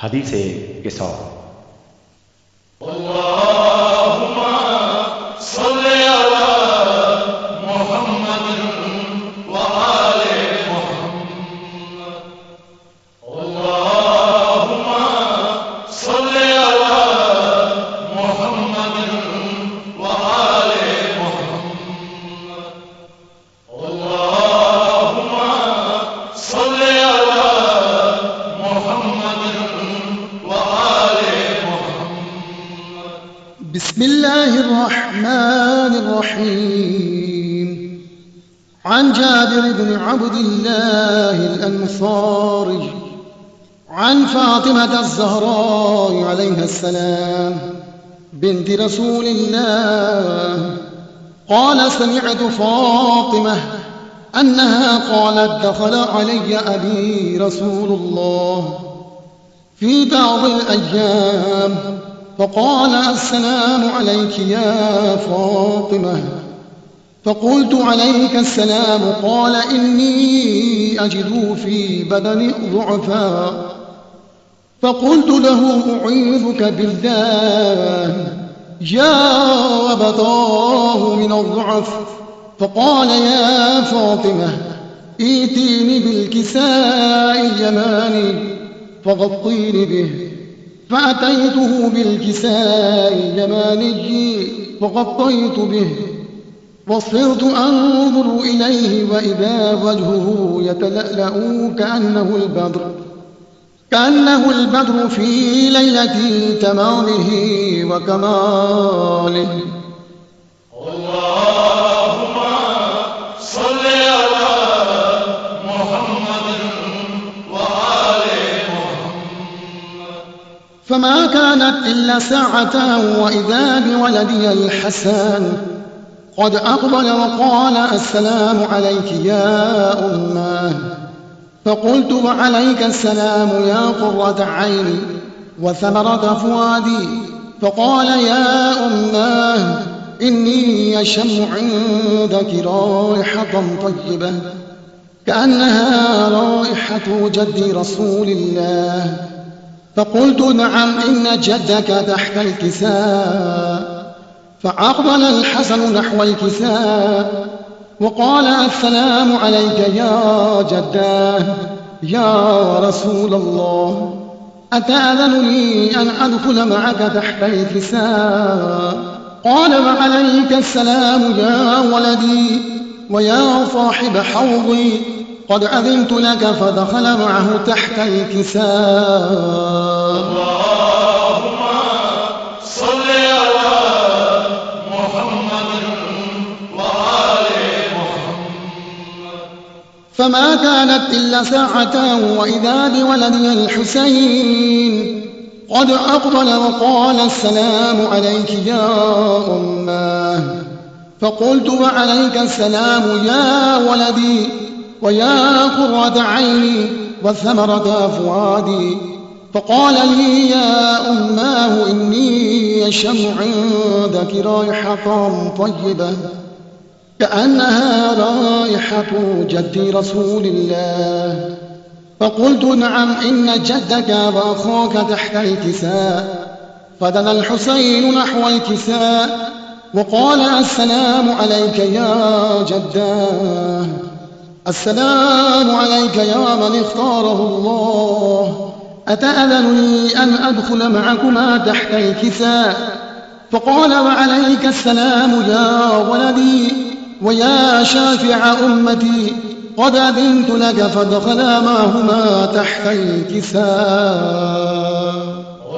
حديث قصة. اللهم صل على محمد وآل محمد. اللهم صل على محمد وآل محمد. اللهم صل على محمد وآل محمد. بسم الله الرحمن الرحيم. عن جابر بن عبد الله الأنصاري عن فاطمة الزهراء عليها السلام بنت رسول الله قال: سمعت فاطمة أنها قالت: دخل علي أبي رسول الله في بعض الأيام فقال: السلام عليك يا فاطمة. فقلت: عليك السلام. قال: إني أجد في بدني ضعفا. فقلت له: أعيذك بالله يا أبتاه من الضعف. فقال: يا فاطمة ائتيني بالكساء اليماني فغطيني به. فأتيته بالكساء اليماني فغطيت به، وصرت أنظر إليه وإذا وجهه يتلألأ كأنه البدر في ليلة تمامه وكماله. اللهم صل على محمد وآل محمد. فما كانت إلا ساعة وإذا بولدي الحسن قد أقبل وقال: السلام عليك يا أماه. فقلت: وعليك السلام يا قرة عيني وثمرة فؤادي. فقال: يا أماه إني أشم عندك رائحة طيبة كأنها رائحة جد رسول الله. فقلت: نعم، إن جدك تحت الكساء. فأقبل الحسن نحو الكساء وقال: السلام عليك يا جداه يا رسول الله، أتأذن لي أن أدخل معك تحت الكساء؟ قال: وعليك السلام يا ولدي ويا صاحب حوضي، قد أذنت لك. فدخل معه تحت الكساء. اللهم صل على محمد وآل محمد. فما كانت إلا ساعة وإذا بولدي الحسين قد أقبل وقال: السلام عليك يا أماه. فقلت: وعليك السلام يا ولدي ويا قرة عيني وثمرة فؤادي. فقال لي: يا أماه إني أشم عندك رائحة طيبة كأنها رائحة جد رسول الله. فقلت: نعم، إن جدك وأخاك تحت الكساء. فدنا الحسين نحو الكساء وقال: السلام عليك يا جداه، السلام عليك يا من اختاره الله، أتأذن لي أن أدخل معكما تحت الكساء؟ فقال: وعليك السلام يا ولدي ويا شافع أمتي، قد أذنت لك. فدخلا معهما تحت الكساء.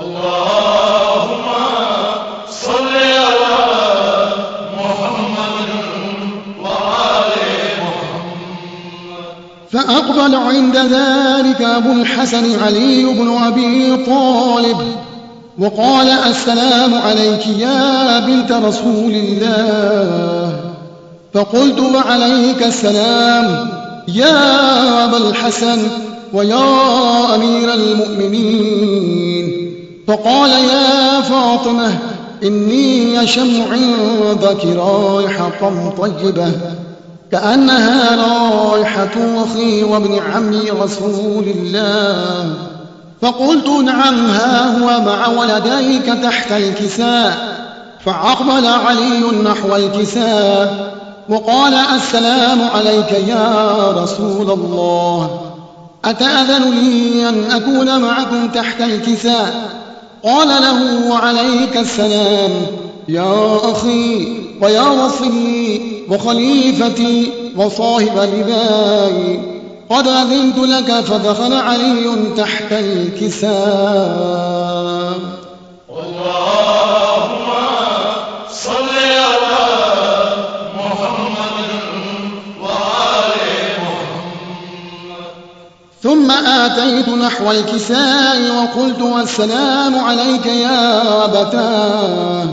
اللهم صل على محمد وآل محمد. فأقبل عند ذلك أبو الحسن علي بن أبي طالب وقال: السلام عليك يا بنت رسول الله. فقلت: وعليك السلام يا أبا الحسن ويا أمير المؤمنين. فقال: يا فاطمة إني أشم عندك رائحة طيبة كأنها رائحة أخي وابن عم رسول الله. فقلت نعم ها هو مع ولديك تحت الكساء. فأقبل علي نحو الكساء وقال السلام عليك يا رسول الله، أتأذن لي أن أكون معكم تحت الكساء؟ قال له وعليك السلام يا أخي ويا وصي وخليفتي وصاحب لباي، قد أذنت لك. فدخل علي تحت الكساء. اللهم صل على محمد وآل محمد. ثم آتيت نحو الكساء وقلت السلام عليك يا أبتاه،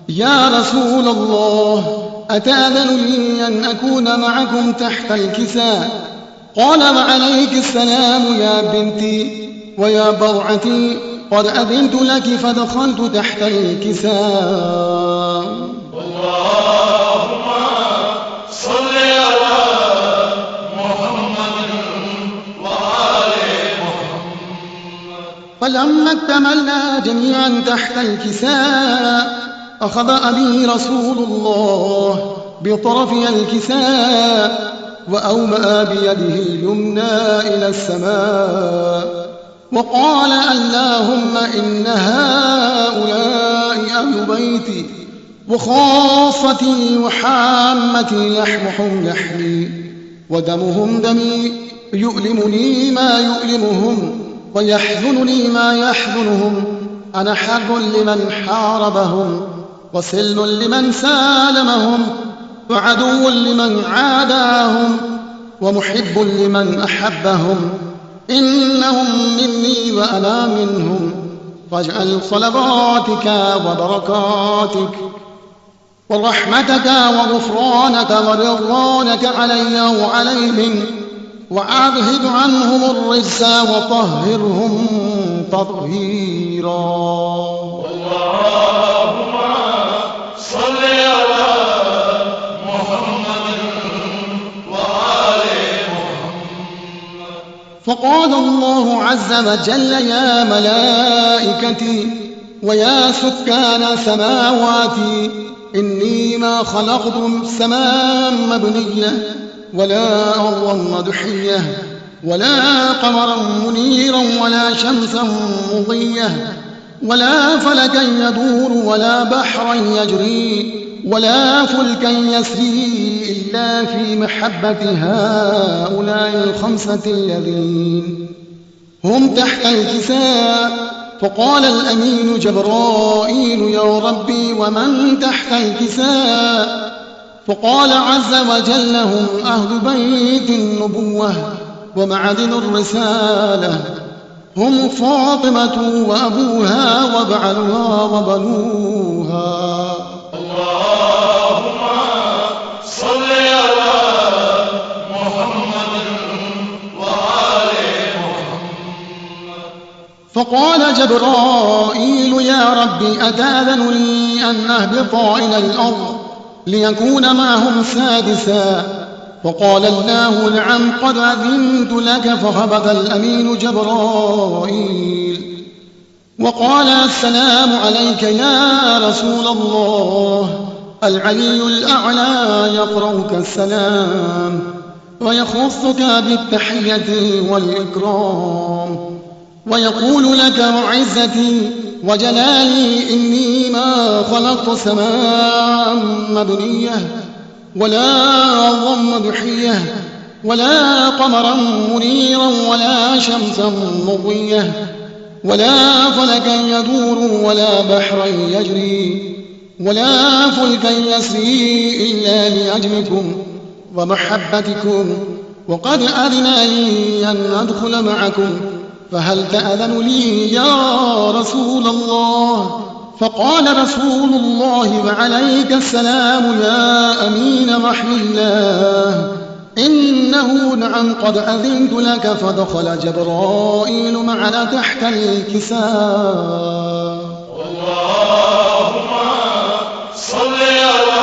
يا رسول الله، أتأذن لي أن أكون معكم تحت الكساء؟ قال وعليك السلام يا بنتي ويا بضعتي، قد أذنت لك. فدخلت تحت الكساء. اللهم صل على محمد وآل محمد. فلما اكتملنا جميعا تحت الكساء أخذ أبي رسول الله بطرفي الكساء وأومأ بيده اليمنى إلى السماء وقال اللهم إن هؤلاء أهل بيتي وخاصتي وحامتي، لحمهم لحمي ودمهم دمي، يؤلمني ما يؤلمهم ويحزنني ما يحزنهم. أنا حرب لمن حاربهم وسل لمن سالمهم وعدو لمن عاداهم ومحب لمن أحبهم. إنهم مني وأنا منهم، فاجعل صلواتك وبركاتك ورحمتك وغفرانك ورضوانك علي وعليهم، وأذهب عنهم الرجس وطهرهم تطهيرا. اللهم صل على محمد وآل محمد. فقال الله عز وجل يا ملائكتي ويا سكان سماواتي، إني ما خلقت سماء مبنية ولا أرضا مدحية ولا قمرا منيرا ولا شمسا مضية ولا فلكا يدور ولا بحرا يجري ولا فلكا يسري إلا في محبة هؤلاء الخمسة الذين هم تحت الكساء. فقال الأمين جبرائيل يا ربي ومن تحت الكساء؟ فقال عز وجل هم أهل بيت النبوة ومعدن الرسالة، هم فاطمة وأبوها وبعلها وبنوها. اللهم صل على محمد وآل محمد. فقال جبرائيل يا ربي أتأذن لي أن أهبط إلى الأرض ليكون معهم سادسا؟ فقال الله نعم قد أذنت لك. فهبط الأمين جبرائيل وقال السلام عليك يا رسول الله. العلي الأعلى يقرأك السلام ويخصك بالتحية والإكرام ويقول لك وعزتي وجلالي إني ما خلقت سماء مبنية ولا أرضا مدحية ولا قمرا منيرا ولا شمسا مضية ولا فلكا يدور ولا بحرا يجري ولا فلكا يسري إلا لأجلكم ومحبتكم، وقد أذن لي أن أدخل معكم، فهل تأذن لي يا رسول الله؟ فقال رسول الله وعليك السلام يا أمين وحي الله، إنه نعم قد أذنت لك. فدخل جبرائيل معنا تحت الكساء. اللهم صل على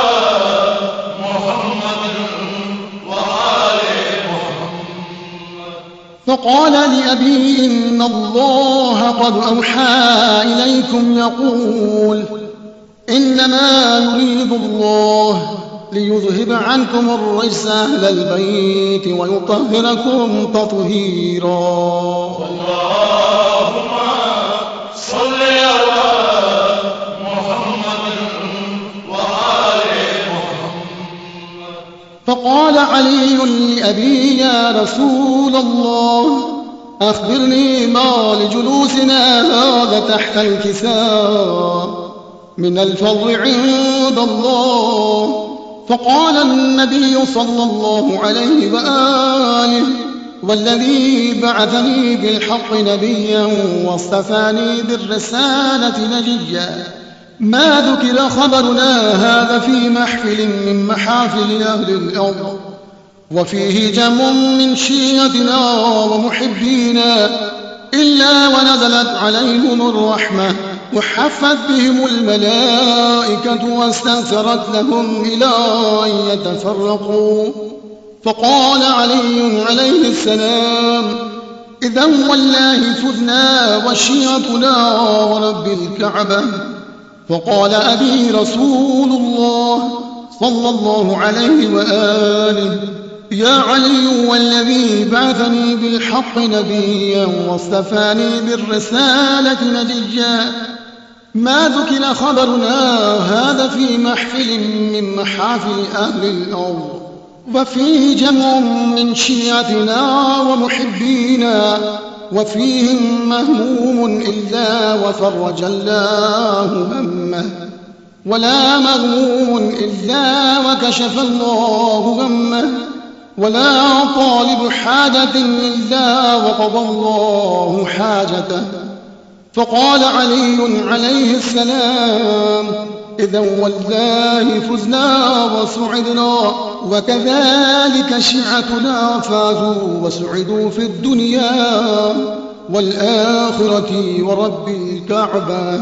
محمد وآل محمد. فقال لأبيه إن الله قد أوحى إليكم يقول إنما يريد الله ليذهب عنكم الرجس أهل البيت ويطهركم تطهيرا. اللهم صل على محمد وآل محمد. فقال علي لأبي يا رسول الله أخبرني ما لجلوسنا هذا تحت الكساء من الفضل عند الله. فقال النبي صلى الله عليه وآله والذي بعثني بالحق نبيا واصطفاني بالرسالة نجيا ما ذكر خبرنا هذا في محفل من محافل أهل الأرض وفيه جمع من شيعتنا ومحبينا إلا ونزلت عليهم الرحمة وحفت بهم الملائكة واستنثرت لهم إلى أن يتفرقوا. فقال علي عليه السلام إذا والله فزنا وشيعتنا ورب الكعبة. فقال أبي رسول الله صلى الله عليه وآله يا علي والذي بعثني بالحق نبيا واصطفاني بالرسالة نجيا ما ذكر خبرنا هذا في محفل من محافل أهل الأرض وفيه جمع من شيعتنا ومحبينا وفيهم مهموم إلا وفرج الله همه ولا مغموم إلا وكشف الله همه ولا طالب حاجة إلا وقضى الله حاجته. فقال علي عليه السلام إذا والله فزنا وسعدنا وكذلك شيعتنا فازوا وسعدوا في الدنيا والآخرة ورب الكعبة.